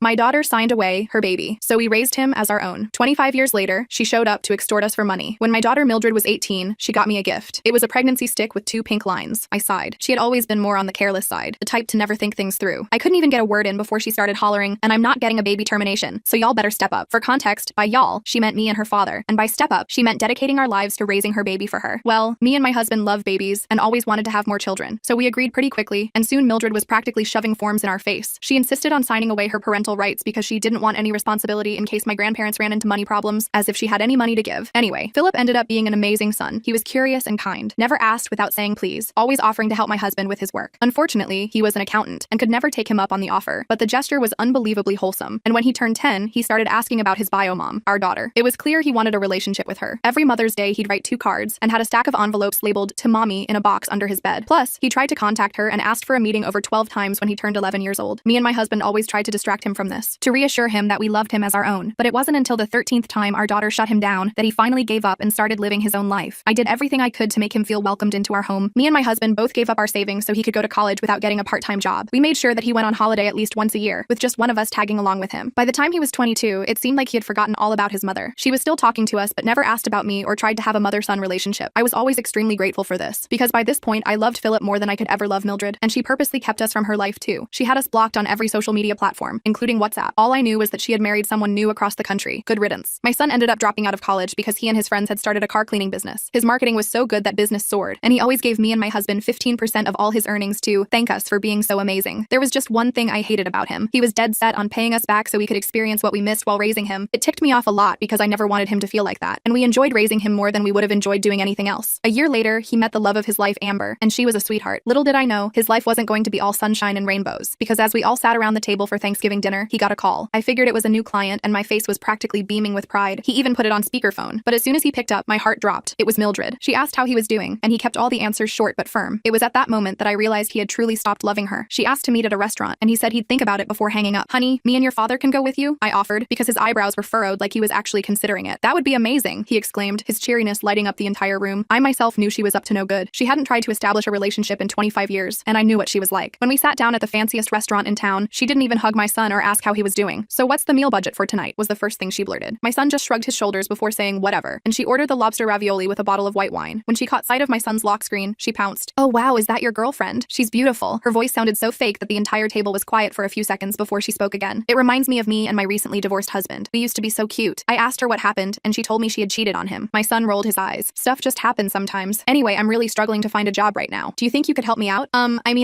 My daughter signed away her baby, so we raised him as our own. 25 years later, she showed up to extort us for money. When my daughter Mildred was 18, she got me a gift. It was a pregnancy stick with 2 pink lines. I sighed. She had always been more on the careless side, the type to never think things through. I couldn't even get a word in before she started hollering, "And I'm not getting a baby termination, so y'all better step up." For context, by y'all, she meant me and her father, and by step up, she meant dedicating our lives to raising her baby for her. Well, me and my husband love babies and always wanted to have more children, so we agreed pretty quickly, and soon Mildred was practically shoving forms in our face. She insisted on signing away her parental rights because she didn't want any responsibility in case my grandparents ran into money problems, as if she had any money to give. Anyway, Philip ended up being an amazing son. He was curious and kind, never asked without saying please, always offering to help my husband with his work. Unfortunately, he was an accountant and could never take him up on the offer, but the gesture was unbelievably wholesome, and when he turned 10, he started asking about his bio mom, our daughter. It was clear he wanted a relationship with her. Every Mother's Day, he'd write 2 cards and had a stack of envelopes labeled "to mommy" in a box under his bed. Plus, he tried to contact her and asked for a meeting over 12 times when he turned 11 years old. Me and my husband always tried to distract him from this, to reassure him that we loved him as our own. But it wasn't until the 13th time our daughter shut him down that he finally gave up and started living his own life. I did everything I could to make him feel welcomed into our home. Me and my husband both gave up our savings so he could go to college without getting a part-time job. We made sure that he went on holiday at least once a year, with just one of us tagging along with him. By the time he was 22, it seemed like he had forgotten all about his mother. She was still talking to us but never asked about me or tried to have a mother-son relationship. I was always extremely grateful for this, because by this point I loved Philip more than I could ever love Mildred, and she purposely kept us from her life too. She had us blocked on every social media platform, including WhatsApp. All I knew was that she had married someone new across the country. Good riddance. My son ended up dropping out of college because he and his friends had started a car cleaning business. His marketing was so good that business soared, and he always gave me and my husband 15% of all his earnings to thank us for being so amazing. There was just one thing I hated about him. He was dead set on paying us back so we could experience what we missed while raising him. It ticked me off a lot because I never wanted him to feel like that, and we enjoyed raising him more than we would have enjoyed doing anything else. A year later, he met the love of his life, Amber, and she was a sweetheart. Little did I know, his life wasn't going to be all sunshine and rainbows, because as we all sat around the table for Thanksgiving dinner, he got a call. I figured it was a new client, and my face was practically beaming with pride. He even put it on speakerphone, but as soon as he picked up, my heart dropped. It was Mildred. She asked how he was doing, and he kept all the answers short but firm. It was at that moment that I realized he had truly stopped loving her. She asked to meet at a restaurant, and he said he'd think about it before hanging up. "Honey, me and your father can go with you?" I offered, because his eyebrows were furrowed like he was actually considering it. "That would be amazing," he exclaimed, his cheeriness lighting up the entire room. I myself knew she was up to no good. She hadn't tried to establish a relationship in 25 years, and I knew what she was like. When we sat down at the fanciest restaurant in town, she didn't even hug my son or ask how he was doing. "So what's the meal budget for tonight?" was the first thing she blurted. My son just shrugged his shoulders before saying whatever, and she ordered the lobster ravioli with a bottle of white wine. When she caught sight of my son's lock screen, she pounced. "Oh wow, is that your girlfriend? She's beautiful." Her voice sounded so fake that the entire table was quiet for a few seconds before she spoke again. "It reminds me of me and my recently divorced husband. We used to be so cute." I asked her what happened, and she told me she had cheated on him. My son rolled his eyes. "Stuff just happens sometimes. Anyway, I'm really struggling to find a job right now. Do you think you could help me out?"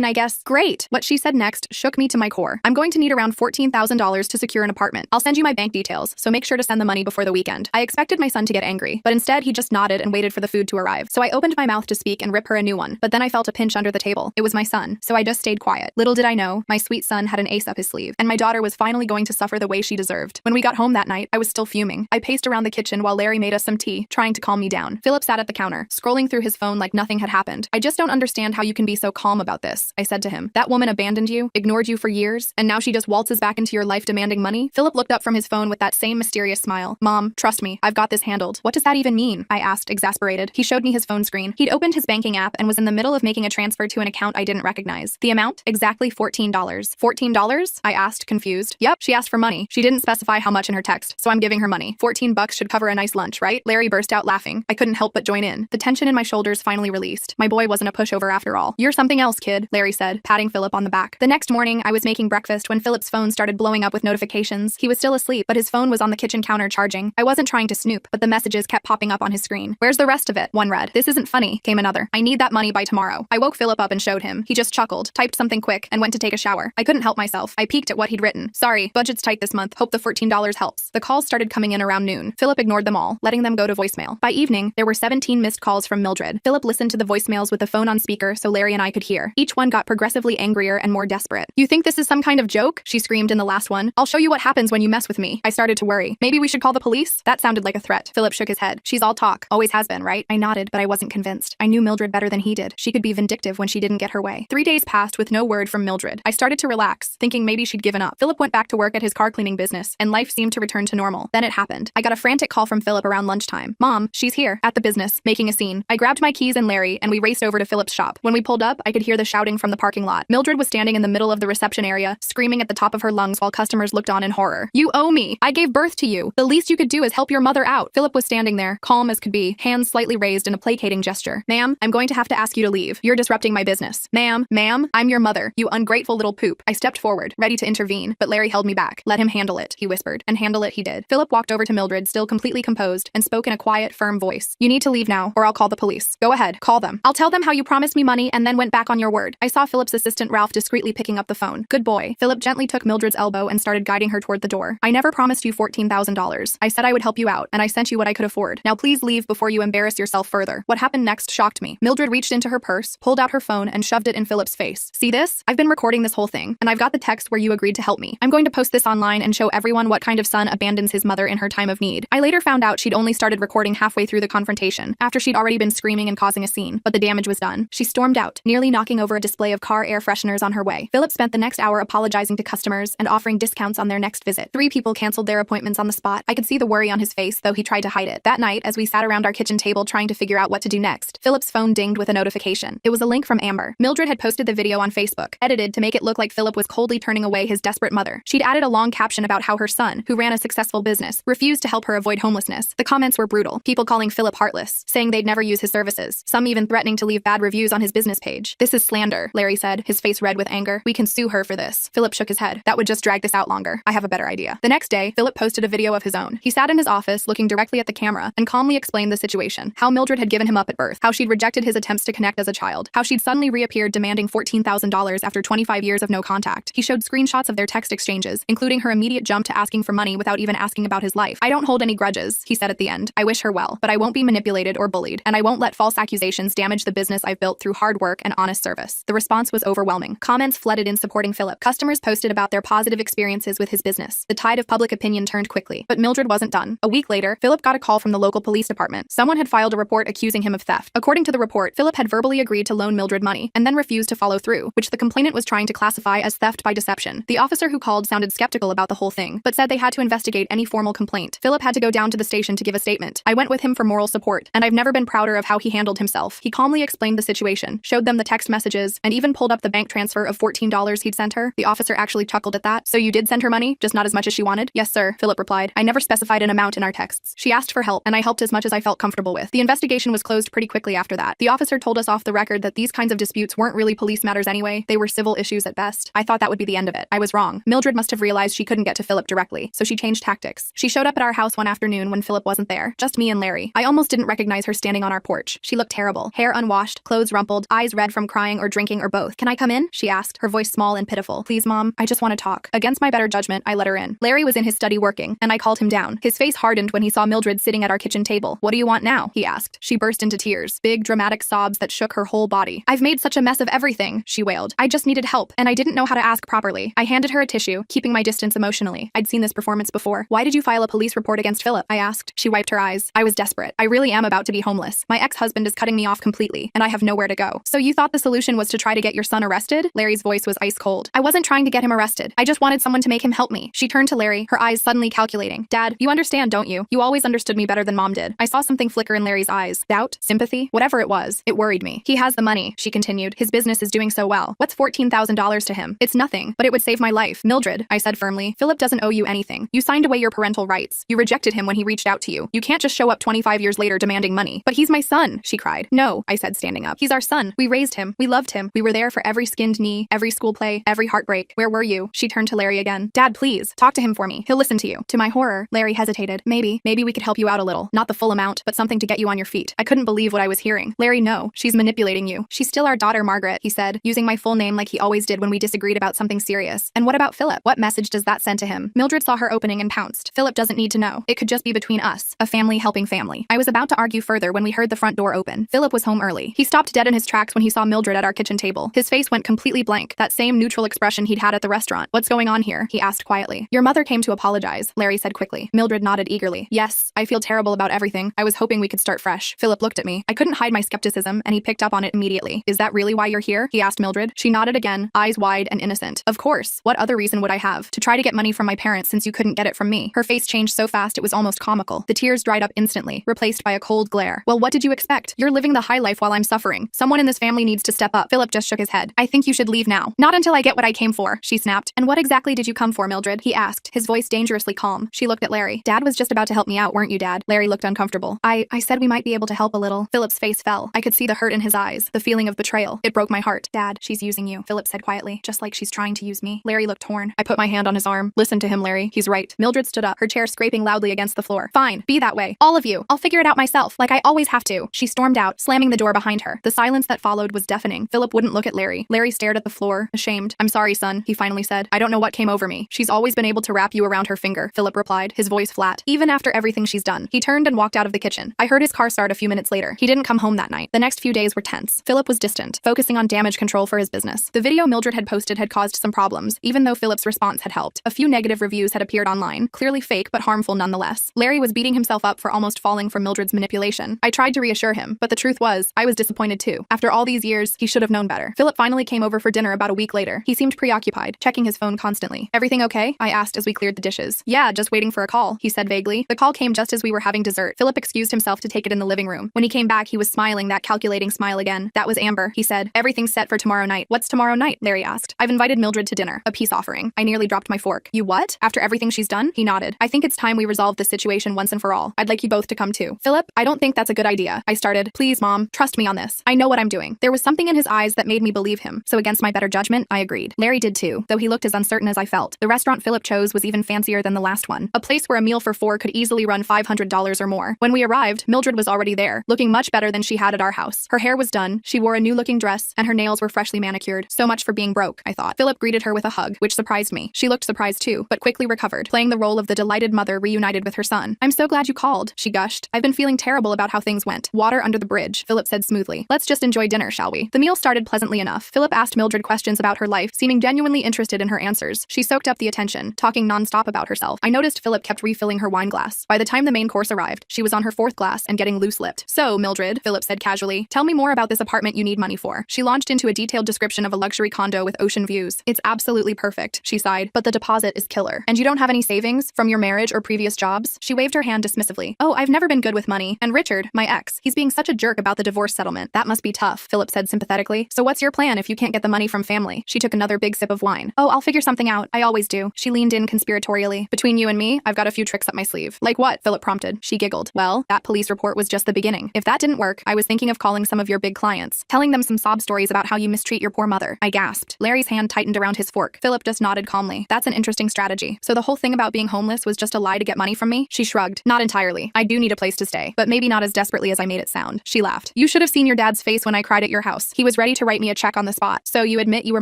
I guess. Great. What she said next shook me to my core. "I'm going to need around $14,000 to secure an apartment. I'll send you my bank details, so make sure to send the money before the weekend." I expected my son to get angry, but instead he just nodded and waited for the food to arrive. So I opened my mouth to speak and rip her a new one, but then I felt a pinch under the table. It was my son, so I just stayed quiet. Little did I know, my sweet son had an ace up his sleeve, and my daughter was finally going to suffer the way she deserved. When we got home that night, I was still fuming. I paced around the kitchen while Larry made us some tea, trying to calm me down. Philip sat at the counter, scrolling through his phone like nothing had happened. "I just don't understand how you can be so calm about this," I said to him. "That woman abandoned you, ignored you for years, and now she just waltzes back into your life demanding money?" Philip looked up from his phone with that same mysterious smile. "Mom, trust me, I've got this handled." "What does that even mean?" I asked, exasperated. He showed me his phone screen. He'd opened his banking app and was in the middle of making a transfer to an account I didn't recognize. The amount? Exactly $14. $14? I asked, confused. "Yep, she asked for money. She didn't specify how much in her text, so I'm giving her money. $14 should cover a nice lunch, right?" Larry burst out laughing. I couldn't help but join in. The tension in my shoulders finally released. My boy wasn't a pushover after all. "You're something else, kid," Larry said, patting Philip on the back. The next morning, I was making breakfast when Philip's phone started blowing up with notifications. He was still asleep, but his phone was on the kitchen counter charging. I wasn't trying to snoop, but the messages kept popping up on his screen. "Where's the rest of it?" one read. "This isn't funny," came another. "I need that money by tomorrow." I woke Philip up and showed him. He just chuckled, typed something quick, and went to take a shower. I couldn't help myself. I peeked at what he'd written. "Sorry, budget's tight this month. Hope the $14 helps." The calls started coming in around noon. Philip ignored them all, letting them go to voicemail. By evening, there were 17 missed calls from Mildred. Philip listened to the voicemails with the phone on speaker so Larry and I could hear. Each one got progressively angrier and more desperate. "You think this is some kind of joke?" she screamed in the last one. "I'll show you what happens when you mess with me." I started to worry. "Maybe we should call the police?" That sounded like a threat. Philip shook his head. "She's all talk. Always has been, right?" I nodded, but I wasn't convinced. I knew Mildred better than he did. She could be vindictive when she didn't get her way. 3 days passed with no word from Mildred. I started to relax, thinking maybe she'd given up. Philip went back to work at his car cleaning business, and life seemed to return to normal. Then it happened. I got a frantic call from Philip around lunchtime. "Mom, she's here, at the business, making a scene." I grabbed my keys and Larry, and we raced over to Philip's shop. When we pulled up, I could hear the shouting from the parking lot. Mildred was standing in the middle of the reception area, screaming at the top of her lungs lungs while customers looked on in horror. You owe me. I gave birth to you. The least you could do is help your mother out. Philip was standing there, calm as could be, hands slightly raised in a placating gesture. Ma'am, I'm going to have to ask you to leave. You're disrupting my business. Ma'am, I'm your mother, you ungrateful little poop. I stepped forward, ready to intervene, but Larry held me back. Let him handle it, he whispered, and handle it he did. Philip walked over to Mildred, still completely composed, and spoke in a quiet, firm voice. You need to leave now, or I'll call the police. Go ahead, call them. I'll tell them how you promised me money and then went back on your word. I saw Philip's assistant Ralph discreetly picking up the phone. Good boy. Philip gently took Mildred's elbow and started guiding her toward the door. I never promised you $14,000. I said I would help you out, and I sent you what I could afford. Now please leave before you embarrass yourself further. What happened next shocked me. Mildred reached into her purse, pulled out her phone, and shoved it in Philip's face. See this? I've been recording this whole thing, and I've got the text where you agreed to help me. I'm going to post this online and show everyone what kind of son abandons his mother in her time of need. I later found out she'd only started recording halfway through the confrontation, after she'd already been screaming and causing a scene, but the damage was done. She stormed out, nearly knocking over a display of car air fresheners on her way. Philip spent the next hour apologizing to customers and offering discounts on their next visit. 3 people canceled their appointments on the spot. I could see the worry on his face, though he tried to hide it. That night, as we sat around our kitchen table trying to figure out what to do next, Philip's phone dinged with a notification. It was a link from Amber. Mildred had posted the video on Facebook, edited to make it look like Philip was coldly turning away his desperate mother. She'd added a long caption about how her son, who ran a successful business, refused to help her avoid homelessness. The comments were brutal, people calling Philip heartless, saying they'd never use his services, some even threatening to leave bad reviews on his business page. This is slander, Larry said, his face red with anger. We can sue her for this. Philip shook his head. That would just drag this out longer. I have a better idea. The next day, Philip posted a video of his own. He sat in his office, looking directly at the camera, and calmly explained the situation. How Mildred had given him up at birth, how she'd rejected his attempts to connect as a child, how she'd suddenly reappeared demanding $14,000 after 25 years of no contact. He showed screenshots of their text exchanges, including her immediate jump to asking for money without even asking about his life. I don't hold any grudges, he said at the end. I wish her well, but I won't be manipulated or bullied, and I won't let false accusations damage the business I've built through hard work and honest service. The response was overwhelming. Comments flooded in supporting Philip. Customers posted about their positive experiences with his business. The tide of public opinion turned quickly, but Mildred wasn't done. A week later, Philip got a call from the local police department. Someone had filed a report accusing him of theft. According to the report, Philip had verbally agreed to loan Mildred money and then refused to follow through, which the complainant was trying to classify as theft by deception. The officer who called sounded skeptical about the whole thing, but said they had to investigate any formal complaint. Philip had to go down to the station to give a statement. I went with him for moral support, and I've never been prouder of how he handled himself. He calmly explained the situation, showed them the text messages, and even pulled up the bank transfer of $14 he'd sent her. The officer actually chuckled at that. So you did send her money, just not as much as she wanted? Yes, sir, Philip replied. I never specified an amount in our texts. She asked for help, and I helped as much as I felt comfortable with. The investigation was closed pretty quickly after that. The officer told us off the record that these kinds of disputes weren't really police matters anyway. They were civil issues at best. I thought that would be the end of it. I was wrong. Mildred must have realized she couldn't get to Philip directly, so she changed tactics. She showed up at our house one afternoon when Philip wasn't there. Just me and Larry. I almost didn't recognize her standing on our porch. She looked terrible. Hair unwashed, clothes rumpled, eyes red from crying or drinking or both. Can I come in? She asked, her voice small and pitiful. Please, Mom. I just want to talk. Against my better judgment, I let her in. Larry was in his study working, and I called him down. His face hardened when he saw Mildred sitting at our kitchen table. What do you want now? He asked. She burst into tears, big, dramatic sobs that shook her whole body. I've made such a mess of everything, she wailed. I just needed help, and I didn't know how to ask properly. I handed her a tissue, keeping my distance emotionally. I'd seen this performance before. Why did you file a police report against Philip? I asked. She wiped her eyes. I was desperate. I really am about to be homeless. My ex-husband is cutting me off completely, and I have nowhere to go. So you thought the solution was to try to get your son arrested? Larry's voice was ice cold. I wasn't trying to get him arrested. I just wanted someone to make him help me. She turned to Larry, her eyes suddenly calculating. Dad, you understand, don't you? You always understood me better than Mom did. I saw something flicker in Larry's eyes. Doubt? Sympathy? Whatever it was. It worried me. He has the money, she continued. His business is doing so well. What's $14,000 to him? It's nothing, but it would save my life. Mildred, I said firmly, Philip doesn't owe you anything. You signed away your parental rights. You rejected him when he reached out to you. You can't just show up 25 years later demanding money. But he's my son, she cried. No, I said, standing up. He's our son. We raised him. We loved him. We were there for every skinned knee, every school play, every heartbreak. Where were you? She turned to Larry again. Dad, please, talk to him for me. He'll listen to you. To my horror, Larry hesitated. Maybe we could help you out a little. Not the full amount, but something to get you on your feet. I couldn't believe what I was hearing. Larry, no. She's manipulating you. She's still our daughter, Margaret, he said, using my full name like he always did when we disagreed about something serious. And what about Philip? What message does that send to him? Mildred saw her opening and pounced. Philip doesn't need to know. It could just be between us. A family helping family. I was about to argue further when we heard the front door open. Philip was home early. He stopped dead in his tracks when he saw Mildred at our kitchen table. His face went completely blank, that same neutral expression he'd had at the restaurant. What's going on here? He asked quietly. Your mother came to apologize, Larry said quickly. Mildred nodded eagerly. Yes, I feel terrible about everything. I was hoping we could start fresh. Philip looked at me. I couldn't hide my skepticism, and he picked up on it immediately. Is that really why you're here? He asked Mildred. She nodded again, eyes wide and innocent. Of course. What other reason would I have? To try to get money from my parents since you couldn't get it from me. Her face changed so fast it was almost comical. The tears dried up instantly, replaced by a cold glare. Well, what did you expect? You're living the high life while I'm suffering. Someone in this family needs to step up. Philip just shook his head. I think you should leave now. Not until I get what I came for, she snapped. And what What exactly did you come for, Mildred? He asked, his voice dangerously calm. She looked at Larry. Dad was just about to help me out, weren't you, Dad? Larry looked uncomfortable. I said we might be able to help a little. Philip's face fell. I could see the hurt in his eyes, the feeling of betrayal. It broke my heart. Dad, she's using you, Philip said quietly, just like she's trying to use me. Larry looked torn. I put my hand on his arm. Listen to him, Larry. He's right. Mildred stood up, her chair scraping loudly against the floor. Fine, be that way. All of you. I'll figure it out myself, like I always have to. She stormed out, slamming the door behind her. The silence that followed was deafening. Philip wouldn't look at Larry. Larry stared at the floor, ashamed. I'm sorry, son, he finally said. I don't know what came over me. She's always been able to wrap you around her finger, Philip replied, his voice flat. Even after everything she's done. He turned and walked out of the kitchen. I heard his car start a few minutes later. He didn't come home that night. The next few days were tense. Philip was distant, focusing on damage control for his business. The video Mildred had posted had caused some problems, even though Philip's response had helped. A few negative reviews had appeared online, clearly fake but harmful nonetheless. Larry was beating himself up for almost falling for Mildred's manipulation. I tried to reassure him, but the truth was, I was disappointed too. After all these years, he should have known better. Philip finally came over for dinner about a week later. He seemed preoccupied, checking his phone constantly. Everything okay? I asked as we cleared the dishes. Yeah, just waiting for a call, he said vaguely. The call came just as we were having dessert. Philip excused himself to take it in the living room. When he came back, he was smiling that calculating smile again. That was Amber, he said. Everything's set for tomorrow night. What's tomorrow night? Larry asked. I've invited Mildred to dinner, a peace offering. I nearly dropped my fork. You what? After everything she's done? He nodded. I think it's time we resolve this situation once and for all. I'd like you both to come too. Philip, I don't think that's a good idea. I started. Please, Mom, trust me on this. I know what I'm doing. There was something in his eyes that made me believe him, so against my better judgment, I agreed. Larry did too, though he looked as uncertain as I felt. The restaurant Philip chose was even fancier than the last one, a place where a meal for four could easily run $500 or more. When we arrived, Mildred was already there, looking much better than she had at our house. Her hair was done, she wore a new-looking dress, and her nails were freshly manicured. So much for being broke, I thought. Philip greeted her with a hug, which surprised me. She looked surprised too, but quickly recovered, playing the role of the delighted mother reunited with her son. I'm so glad you called, she gushed. I've been feeling terrible about how things went. Water under the bridge, Philip said smoothly. Let's just enjoy dinner, shall we? The meal started pleasantly enough. Philip asked Mildred questions about her life, seeming genuinely interested in her answers. She soaked up the attention, talking nonstop about herself. I noticed Philip kept refilling her wine glass. By the time the main course arrived, she was on her fourth glass and getting loose-lipped. So, Mildred, Philip said casually, tell me more about this apartment you need money for. She launched into a detailed description of a luxury condo with ocean views. It's absolutely perfect, she sighed, but the deposit is killer. And you don't have any savings from your marriage or previous jobs? She waved her hand dismissively. Oh, I've never been good with money. And Richard, my ex, he's being such a jerk about the divorce settlement. That must be tough, Philip said sympathetically. So what's your plan if you can't get the money from family? She took another big sip of wine. Oh, I'll figure something out. I always do. She leaned in conspiratorially. Between you and me, I've got a few tricks up my sleeve. Like what? Philip prompted. She giggled. Well, that police report was just the beginning. If that didn't work, I was thinking of calling some of your big clients, telling them some sob stories about how you mistreat your poor mother. I gasped. Larry's hand tightened around his fork. Philip just nodded calmly. That's an interesting strategy. So the whole thing about being homeless was just a lie to get money from me? She shrugged. Not entirely. I do need a place to stay, but maybe not as desperately as I made it sound. She laughed. You should have seen your dad's face when I cried at your house. He was ready to write me a check on the spot. So you admit you were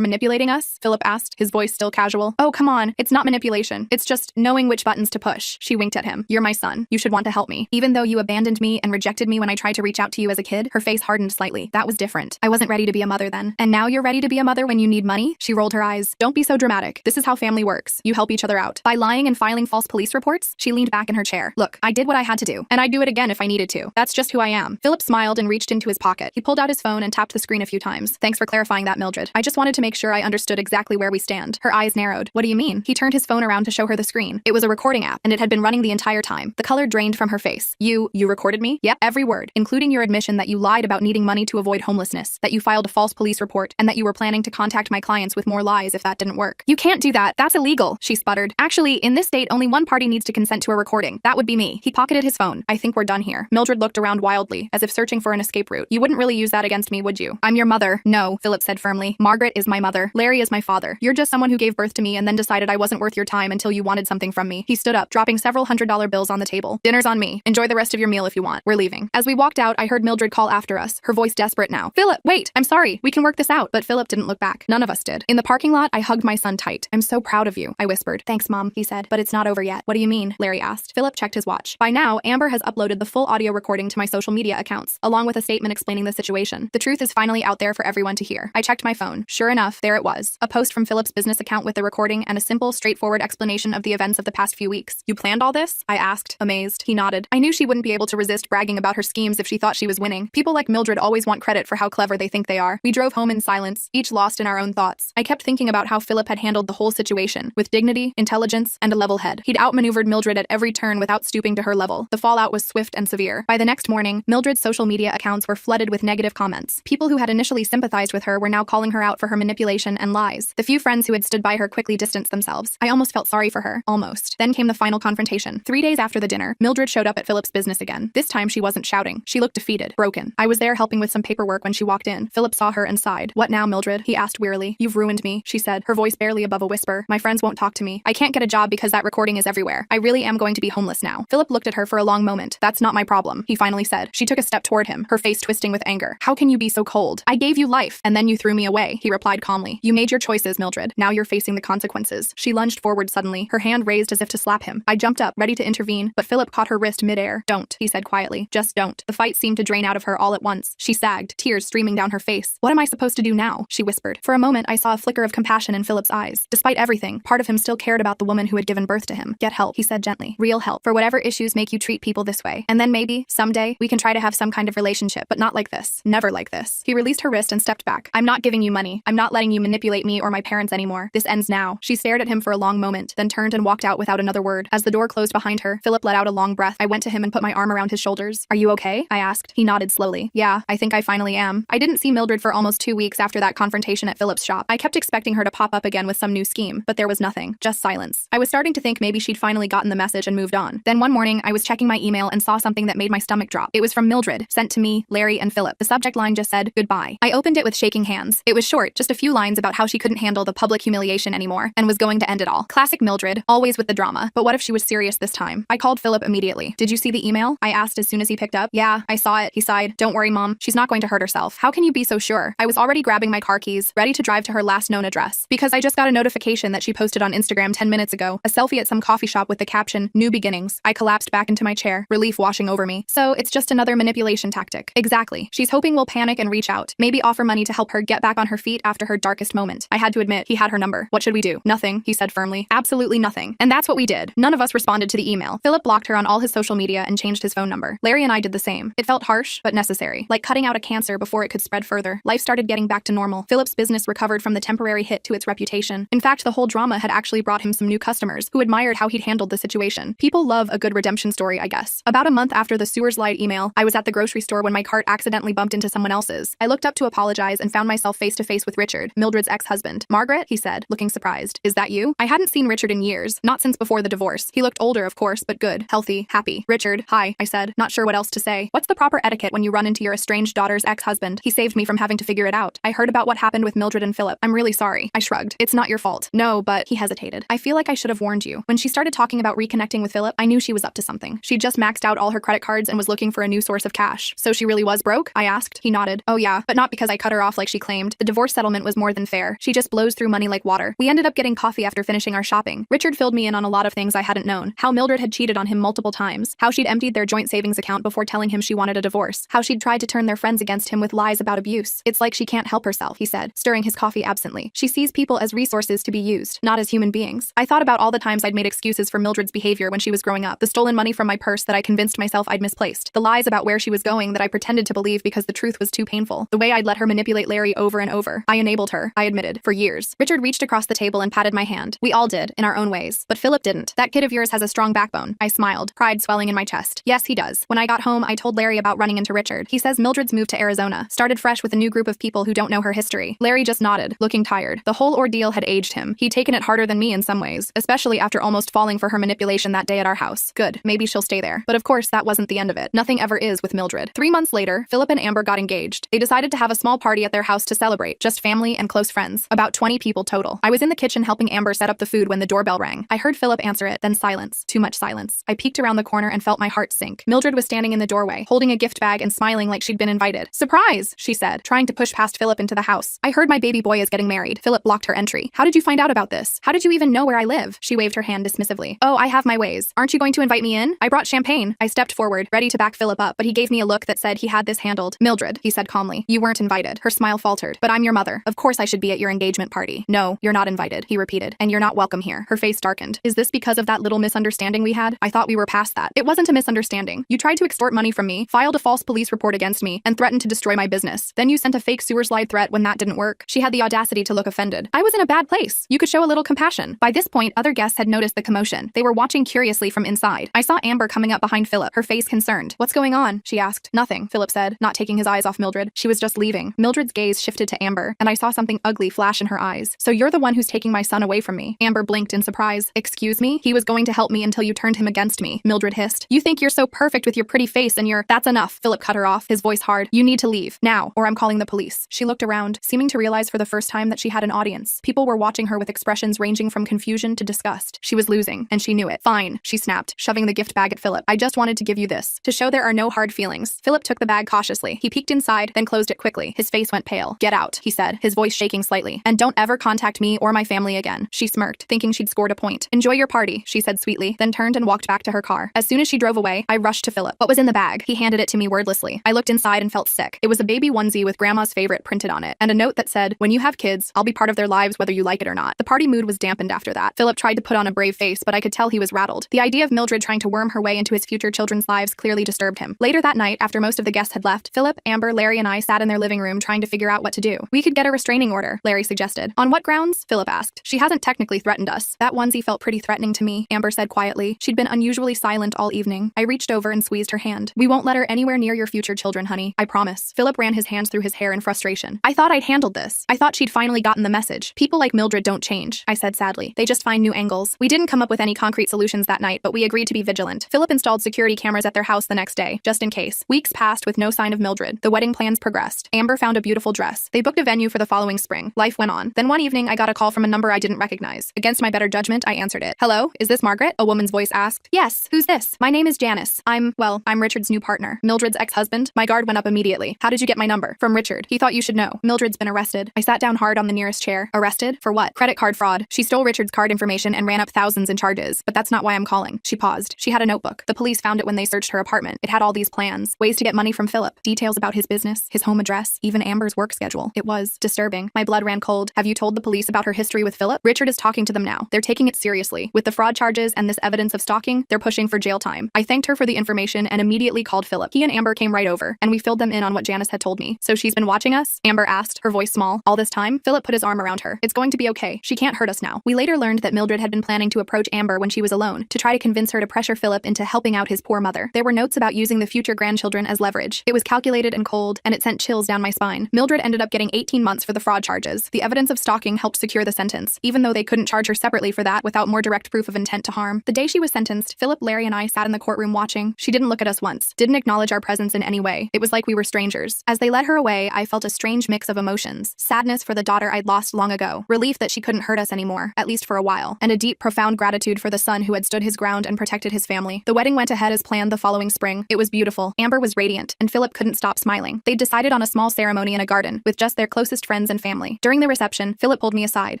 manipulating us? Philip asked, his voice still casual. Oh, come on. It's not manipulation. It's just knowing which buttons to push. She winked at him. You're my son. You should want to help me. Even though you abandoned me and rejected me when I tried to reach out to you as a kid, her face hardened slightly. That was different. I wasn't ready to be a mother then. And now you're ready to be a mother when you need money? She rolled her eyes. Don't be so dramatic. This is how family works. You help each other out. By lying and filing false police reports? She leaned back in her chair. Look, I did what I had to do, and I'd do it again if I needed to. That's just who I am. Philip smiled and reached into his pocket. He pulled out his phone and tapped the screen a few times. Thanks for clarifying that, Mildred. I just wanted to make sure I understood exactly where we stand. Her eyes narrowed. What do you mean? He turned his phone around to show her the screen. It was a recording app, and it had been running the entire time. The color drained from her face. You recorded me? Yep, every word, including your admission that you lied about needing money to avoid homelessness, that you filed a false police report, and that you were planning to contact my clients with more lies if that didn't work. You can't do that. That's illegal, she sputtered. Actually, in this state, only one party needs to consent to a recording. That would be me. He pocketed his phone. I think we're done here. Mildred looked around wildly, as if searching for an escape route. You wouldn't really use that against me, would you? I'm your mother. No, Philip said firmly. Margaret is my mother. Larry is my father. You're just someone who gave birth to me and then decided I wasn't worth your time until you wanted something from me. He stood up, dropping several $100 bills on the table. Dinner's on me. Enjoy the rest of your meal if you want. We're leaving. As we walked out, I heard Mildred call after us, her voice desperate now. Philip, wait! I'm sorry. We can work this out. But Philip didn't look back. None of us did. In the parking lot, I hugged my son tight. I'm so proud of you, I whispered. Thanks, Mom, he said. But it's not over yet. What do you mean? Larry asked. Philip checked his watch. By now, Amber has uploaded the full audio recording to my social media accounts, along with a statement explaining the situation. The truth is finally out there for everyone to hear. I checked my phone. Sure enough, there it was. A post from Philip's business account with the recording and a simple, straightforward explanation of the events of the past few weeks. You planned all this? I asked, amazed. He nodded. I knew she wouldn't be able to resist bragging about her schemes if she thought she was winning. People like Mildred always want credit for how clever they think they are. We drove home in silence, each lost in our own thoughts. I kept thinking about how Philip had handled the whole situation, with dignity, intelligence, and a level head. He'd outmaneuvered Mildred at every turn without stooping to her level. The fallout was swift and severe. By the next morning, Mildred's social media accounts were flooded with negative comments. People who had initially sympathized with her were now calling her out for her manipulation and lies. The few friends who had stood stood by her quickly distanced themselves. I almost felt sorry for her. Almost. Then came the final confrontation. 3 days after the dinner, Mildred showed up at Philip's business again. This time she wasn't shouting. She looked defeated, broken. I was there helping with some paperwork when she walked in. Philip saw her and sighed. "What now, Mildred?" he asked wearily. "You've ruined me," she said, her voice barely above a whisper. "My friends won't talk to me. I can't get a job because that recording is everywhere. I really am going to be homeless now." Philip looked at her for a long moment. "That's not my problem," he finally said. She took a step toward him, her face twisting with anger. "How can you be so cold? I gave you life, and then you threw me away," he replied calmly. "You made your choices, Mildred. Now you're facing the consequences." She lunged forward suddenly, her hand raised as if to slap him. I jumped up, ready to intervene, but Philip caught her wrist midair. "Don't," he said quietly. "Just don't." The fight seemed to drain out of her all at once. She sagged, tears streaming down her face. "What am I supposed to do now?" she whispered. For a moment, I saw a flicker of compassion in Philip's eyes. Despite everything, part of him still cared about the woman who had given birth to him. "Get help," he said gently. "Real help, for whatever issues make you treat people this way. And then maybe, someday, we can try to have some kind of relationship, but not like this. Never like this." He released her wrist and stepped back. "I'm not giving you money. I'm not letting you manipulate me or my parents anymore. This ends now." She stared at him for a long moment, then turned and walked out without another word. As the door closed behind her, Philip let out a long breath. I went to him and put my arm around his shoulders. "Are you okay?" I asked. He nodded slowly. "Yeah, I think I finally am." I didn't see Mildred for almost 2 weeks after that confrontation at Philip's shop. I kept expecting her to pop up again with some new scheme, but there was nothing, just silence. I was starting to think maybe she'd finally gotten the message and moved on. Then one morning, I was checking my email and saw something that made my stomach drop. It was from Mildred, sent to me, Larry, and Philip. The subject line just said, "Goodbye." I opened it with shaking hands. It was short, just a few lines about how she couldn't handle the public humiliation anymore and was going to end it all. Classic Mildred, always with the drama. But what if she was serious this time? I called Philip immediately. "Did you see the email?" I asked as soon as he picked up. "Yeah, I saw it," he sighed. "Don't worry, Mom. She's not going to hurt herself." "How can you be so sure?" I was already grabbing my car keys, ready to drive to her last known address, because I just got a notification that she posted on Instagram 10 minutes ago, a selfie at some coffee shop with the caption, "New beginnings." I collapsed back into my chair, relief washing over me. So it's just another manipulation tactic. Exactly. She's hoping we'll panic and reach out, maybe offer money to help her get back on her feet after her darkest moment. I had to admit, he had her number. "What should we do?" "Nothing," he said firmly. "Absolutely nothing." And that's what we did. None of us responded to the email. Philip blocked her on all his social media and changed his phone number. Larry and I did the same. It felt harsh, but necessary. Like cutting out a cancer before it could spread further. Life started getting back to normal. Philip's business recovered from the temporary hit to its reputation. In fact, the whole drama had actually brought him some new customers who admired how he'd handled the situation. People love a good redemption story, I guess. About a month after the Sewers Light email, I was at the grocery store when my cart accidentally bumped into someone else's. I looked up to apologize and found myself face to face with Richard, Mildred's ex-husband. "Margaret," he said, looking surprised. "Is that you?" I hadn't seen Richard in years, not since before the divorce. He looked older, of course, but good, healthy, happy. "Richard, hi," I said, not sure what else to say. "What's the proper etiquette when you run into your estranged daughter's ex-husband?" He saved me from having to figure it out. "I heard about what happened with Mildred and Philip. I'm really sorry." I shrugged. "It's not your fault." "No, but," he hesitated. "I feel like I should have warned you." When she started talking about reconnecting with Philip, I knew she was up to something. She'd just maxed out all her credit cards and was looking for a new source of cash. "So she really was broke?" I asked. He nodded. "Oh yeah, but not because I cut her off like she claimed. The divorce settlement was more than fair. She just blows through money like water." We ended up getting coffee after finishing our shopping. Richard filled me in on a lot of things I hadn't known. How Mildred had cheated on him multiple times. How she'd emptied their joint savings account before telling him she wanted a divorce. How she'd tried to turn their friends against him with lies about abuse. "It's like she can't help herself," he said, stirring his coffee absently. "She sees people as resources to be used, not as human beings." I thought about all the times I'd made excuses for Mildred's behavior when she was growing up. The stolen money from my purse that I convinced myself I'd misplaced. The lies about where she was going that I pretended to believe because the truth was too painful. The way I'd let her manipulate Larry over and over. I enabled her, I admitted, for years. Richard reached across the table and patted my hand. We all did, in our own ways. But Philip didn't. "That kid of yours has a strong backbone." I smiled, pride swelling in my chest. "Yes, he does." When I got home, I told Larry about running into Richard. He says Mildred's moved to Arizona, started fresh with a new group of people who don't know her history. Larry just nodded, looking tired. The whole ordeal had aged him. He'd taken it harder than me in some ways, especially after almost falling for her manipulation that day at our house. Good, maybe she'll stay there. But of course, that wasn't the end of it. Nothing ever is with Mildred. 3 months later, Philip and Amber got engaged. They decided to have a small party at their house to celebrate, just family and close friends. About 20 people total. I was in the kitchen helping Amber set up the food when the doorbell rang. I heard Philip answer it, then silence. Too much silence. I peeked around the corner and felt my heart sink. Mildred was standing in the doorway, holding a gift bag and smiling like she'd been invited. "Surprise," she said, trying to push past Philip into the house. "I heard my baby boy is getting married." Philip blocked her entry. "How did you find out about this? How did you even know where I live?" She waved her hand dismissively. "Oh, I have my ways. Aren't you going to invite me in? I brought champagne." I stepped forward, ready to back Philip up, but he gave me a look that said he had this handled. "Mildred," he said calmly, "you weren't invited." Her smile faltered. "But I'm your mother. Of course I should be at your engagement party." "No, you're not invited," he repeated, "and you're not welcome here." Her face darkened. "Is this because of that little misunderstanding we had? I thought we were past that." "It wasn't a misunderstanding. You tried to extort money from me, filed a false police report against me, and threatened to destroy my business. Then you sent a fake sewer slide threat when that didn't work." She had the audacity to look offended. "I was in a bad place. You could show a little compassion." By this point, other guests had noticed the commotion. They were watching curiously from inside. I saw Amber coming up behind Philip, her face concerned. "What's going on?" she asked. "Nothing," Philip said, not taking his eyes off Mildred. "She was just leaving." Mildred's gaze shifted to Amber, and I saw something ugly flash in her eyes. "So you're You're the one who's taking my son away from me. Amber blinked in surprise. Excuse me? He was going to help me until you turned him against me, Mildred hissed. You think you're so perfect with your pretty face and That's enough. Philip cut her off, his voice hard. You need to leave. Now, or I'm calling the police. She looked around, seeming to realize for the first time that she had an audience. People were watching her with expressions ranging from confusion to disgust. She was losing, and she knew it. Fine, she snapped, shoving the gift bag at Philip. I just wanted to give you this, to show there are no hard feelings. Philip took the bag cautiously. He peeked inside, then closed it quickly. His face went pale. Get out, he said, his voice shaking slightly. And don't ever contact me or my family again. She smirked, thinking she'd scored a point. Enjoy your party, she said sweetly, then turned and walked back to her car. As soon as she drove away, I rushed to Philip. What was in the bag? He handed it to me wordlessly. I looked inside and felt sick. It was a baby onesie with grandma's favorite printed on it, and a note that said, when you have kids, I'll be part of their lives whether you like it or not. The party mood was dampened after that. Philip tried to put on a brave face, but I could tell he was rattled. The idea of Mildred trying to worm her way into his future children's lives clearly disturbed him. Later that night, after most of the guests had left, Philip, Amber, Larry, and I sat in their living room trying to figure out what to do. We could get a restraining order, Larry suggested. On what grounds? Philip asked. She hasn't technically threatened us. That onesie felt pretty threatening to me, Amber said quietly. She'd been unusually silent all evening. I reached over and squeezed her hand. We won't let her anywhere near your future children, honey. I promise. Philip ran his hands through his hair in frustration. I thought I'd handled this. I thought she'd finally gotten the message. People like Mildred don't change, I said sadly. They just find new angles. We didn't come up with any concrete solutions that night, but we agreed to be vigilant. Philip installed security cameras at their house the next day, just in case. Weeks passed with no sign of Mildred. The wedding plans progressed. Amber found a beautiful dress. They booked a venue for the following spring. Life went on. Then one evening, I got a call from a number I didn't recognize. Against my better judgment, I answered it. Hello, is this Margaret? A woman's voice asked. Yes, who's this? My name is Janice. I'm Richard's new partner. Mildred's ex-husband. My guard went up immediately. How did you get my number? From Richard. He thought you should know. Mildred's been arrested. I sat down hard on the nearest chair. Arrested? For what? Credit card fraud. She stole Richard's card information and ran up thousands in charges. But that's not why I'm calling. She paused. She had a notebook. The police found it when they searched her apartment. It had all these plans, ways to get money from Philip, details about his business, his home address, even Amber's work schedule. It was disturbing. My blood ran cold. Have you told the police about her history with Philip? Richard is talking to them now. They're taking it seriously. With the fraud charges and this evidence of stalking, they're pushing for jail time. I thanked her for the information and immediately called Philip. He and Amber came right over, and we filled them in on what Janice had told me. So she's been watching us? Amber asked, her voice small. All this time? Philip put his arm around her. It's going to be okay. She can't hurt us now. We later learned that Mildred had been planning to approach Amber when she was alone, to try to convince her to pressure Philip into helping out his poor mother. There were notes about using the future grandchildren as leverage. It was calculated and cold, and it sent chills down my spine. Mildred ended up getting 18 months for the fraud charges. The evidence of stalking helped secure the sentence, even though they couldn't charge her separately for that without more direct proof of intent to harm. The day she was sentenced, Philip, Larry, and I sat in the courtroom watching. She didn't look at us once, didn't acknowledge our presence in any way. It was like we were strangers. As they led her away, I felt a strange mix of emotions. Sadness for the daughter I'd lost long ago, relief that she couldn't hurt us anymore, at least for a while, and a deep, profound gratitude for the son who had stood his ground and protected his family. The wedding went ahead as planned the following spring. It was beautiful. Amber was radiant, and Philip couldn't stop smiling. They'd decided on a small ceremony in a garden, with just their closest friends and family. During the reception, Philip pulled me aside.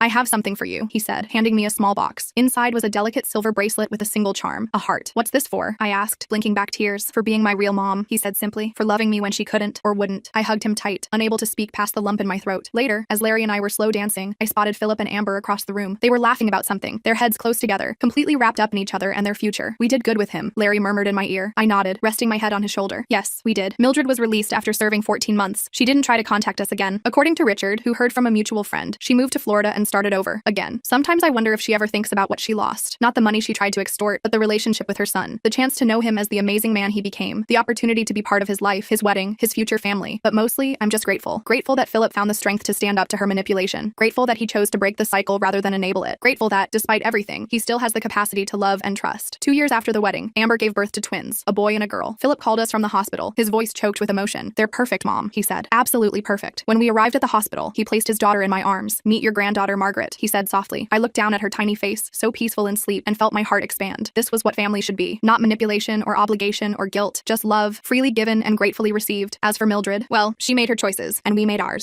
I have something for you, he said, handing me a small box. Inside was a delicate silver bracelet with a single charm, a heart. What's this for? I asked, blinking back tears. For being my real mom, he said simply. For loving me when she couldn't or wouldn't. I hugged him tight, unable to speak past the lump in my throat. Later, as Larry and I were slow dancing, I spotted Philip and Amber across the room. They were laughing about something, their heads close together, completely wrapped up in each other and their future. We did good with him, Larry murmured in my ear. I nodded, resting my head on his shoulder. Yes, we did. Mildred was released after serving 14 months. She didn't try to contact us again. According to Richard, who heard from a mutual friend, she moved to Florida and started over, again. Sometimes I wonder if she ever thinks about what she lost. Not the money she tried to extort, but the relationship with her son. The chance to know him as the amazing man he became. The opportunity to be part of his life, his wedding, his future family. But mostly, I'm just grateful. Grateful that Philip found the strength to stand up to her manipulation. Grateful that he chose to break the cycle rather than enable it. Grateful that, despite everything, he still has the capacity to love and trust. 2 years after the wedding, Amber gave birth to twins, a boy and a girl. Philip called us from the hospital, his voice choked with emotion. They're perfect, Mom, he said. Absolutely perfect. When we arrived at the hospital, he placed his daughter in my arms. Meet your granddaughter, Margaret, he said softly. I looked down at her tiny face, so peaceful in sleep, and felt my heart expand. This was what family should be. Not manipulation or obligation or guilt, just love, freely given and gratefully received. As for Mildred, well, she made her choices, and we made ours.